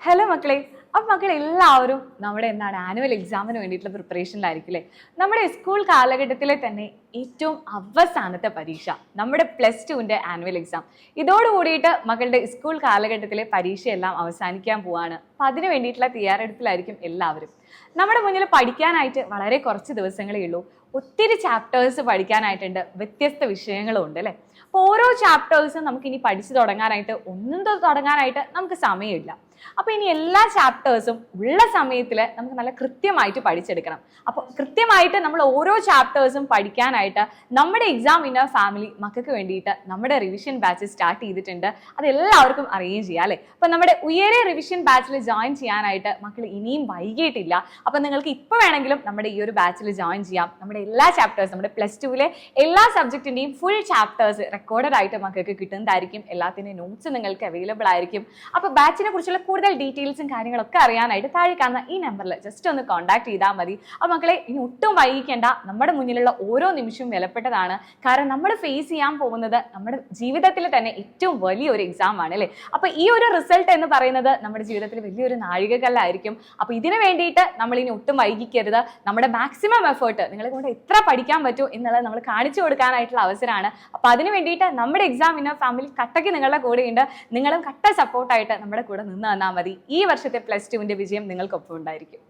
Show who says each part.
Speaker 1: Hello മക്കളെ. അപ്പം മക്കളെല്ലാവരും നമ്മുടെ ആനുവൽ എക്സാമിന് വേണ്ടിയിട്ടുള്ള പ്രിപ്പറേഷനിലായിരിക്കില്ലേ. നമ്മുടെ സ്കൂൾ കാലഘട്ടത്തിലെ തന്നെ ഏറ്റവും അവസാനത്തെ പരീക്ഷ നമ്മുടെ +2ന്റെ ആനുവൽ എക്സാം. ഇതോടുകൂടിയിട്ട് മക്കളുടെ സ്കൂൾ കാലഘട്ടത്തിലെ പരീക്ഷയെല്ലാം അവസാനിക്കാൻ പോവാണ്. അപ്പം അതിന് വേണ്ടിയിട്ടുള്ള തയ്യാറെടുപ്പിലായിരിക്കും എല്ലാവരും. നമ്മുടെ മുന്നിൽ പഠിക്കാനായിട്ട് വളരെ കുറച്ച് ദിവസങ്ങളേ ഉള്ളൂ. ഒത്തിരി ചാപ്റ്റേഴ്സ് പഠിക്കാനായിട്ടുണ്ട്, വ്യത്യസ്ത വിഷയങ്ങളും ഉണ്ട് അല്ലേ. അപ്പോൾ ഓരോ ചാപ്റ്റേഴ്സും നമുക്ക് ഇനി പഠിച്ചു തുടങ്ങാനായിട്ട് തുടങ്ങാനായിട്ട് നമുക്ക് സമയമില്ല. അപ്പോൾ ഇനി എല്ലാ ചാപ്റ്റേഴ്സും ഉള്ള സമയത്തിൽ നമുക്ക് നല്ല കൃത്യമായിട്ട് പഠിച്ചെടുക്കണം. അപ്പോൾ കൃത്യമായിട്ട് നമ്മൾ ഓരോ ചാപ്റ്റേഴ്സും പഠിക്കാനായിട്ട് നമ്മുടെ എക്സാം വിന്നർ ഫാമിലി മക്കൾക്ക് വേണ്ടിയിട്ട് നമ്മുടെ റിവിഷൻ ബാച്ച് സ്റ്റാർട്ട് ചെയ്തിട്ടുണ്ട്. അതെല്ലാവർക്കും അറിയുകയും ചെയ്യാം അല്ലേ. അപ്പോൾ നമ്മുടെ ഉയരെ റിവിഷൻ ബാച്ചിൽ ജോയിൻ ചെയ്യാനായിട്ട് മക്കൾ ഇനിയും വൈകിട്ടില്ല. അപ്പോൾ നിങ്ങൾക്ക് ഇപ്പോൾ വേണമെങ്കിലും നമ്മുടെ ഈ ഒരു ബാച്ചിൽ ജോയിൻ ചെയ്യാം. നമ്മുടെ എല്ലാ ചാപ്റ്റേഴ്സും, നമ്മുടെ +2ലെ എല്ലാ സബ്ജക്റ്റിൻ്റെയും ഫുൾ ചാപ്റ്റേഴ്സ് റെക്കോർഡഡ് ആയിട്ട് മക്കൾക്ക് കിട്ടുന്നതായിരിക്കും. എല്ലാത്തിൻ്റെയും നോട്ട്സ് നിങ്ങൾക്ക് അവൈലബിൾ ആയിരിക്കും. അപ്പോൾ ബാച്ചിനെ കുറിച്ചുള്ള കൂടുതൽ ഡീറ്റെയിൽസും കാര്യങ്ങളൊക്കെ അറിയാനായിട്ട് താഴെ കാണുന്ന ഈ നമ്പറിൽ ജസ്റ്റ് ഒന്ന് കോൺടാക്ട് ചെയ്താൽ മതി. അപ്പോൾ മക്കളെ, ഇനി ഒട്ടും വൈകിക്കേണ്ട. നമ്മുടെ മുന്നിലുള്ള ഓരോ നിമിഷവും വിലപ്പെട്ടതാണ്. കാരണം നമ്മൾ ഫേസ് ചെയ്യാൻ പോകുന്നത് നമ്മുടെ ജീവിതത്തിൽ തന്നെ ഏറ്റവും വലിയൊരു എക്സാം ആണ് അല്ലേ. അപ്പോൾ ഈ ഒരു റിസൾട്ട് എന്ന് പറയുന്നത് നമ്മുടെ ജീവിതത്തിൽ വലിയൊരു നാഴികക്കല്ലായിരിക്കും. അപ്പോൾ ഇതിനു വേണ്ടിയിട്ട് നമ്മൾ ഇനി ഒട്ടും വൈകിക്കരുത്. നമ്മുടെ മാക്സിമം എഫേർട്ട് നിങ്ങളെ കൊണ്ട് എത്ര പഠിക്കാൻ പറ്റും എന്നുള്ളത് നമ്മൾ കാണിച്ചു കൊടുക്കാനായിട്ടുള്ള അവസരമാണ്. അപ്പോൾ അതിന് വേണ്ടിയിട്ട് നമ്മുടെ എക്സാം വിന്നർ ഫാമിലി കട്ടയ്ക്ക് നിങ്ങളുടെ കൂടെയുണ്ട്. നിങ്ങളും കട്ട സപ്പോർട്ടായിട്ട് നമ്മുടെ കൂടെ നിന്ന് തന്നാൽ മതി. ഈ വർഷത്തെ +2ന്റെ വിജയം നിങ്ങൾക്കൊപ്പം ഉണ്ടായിരിക്കും.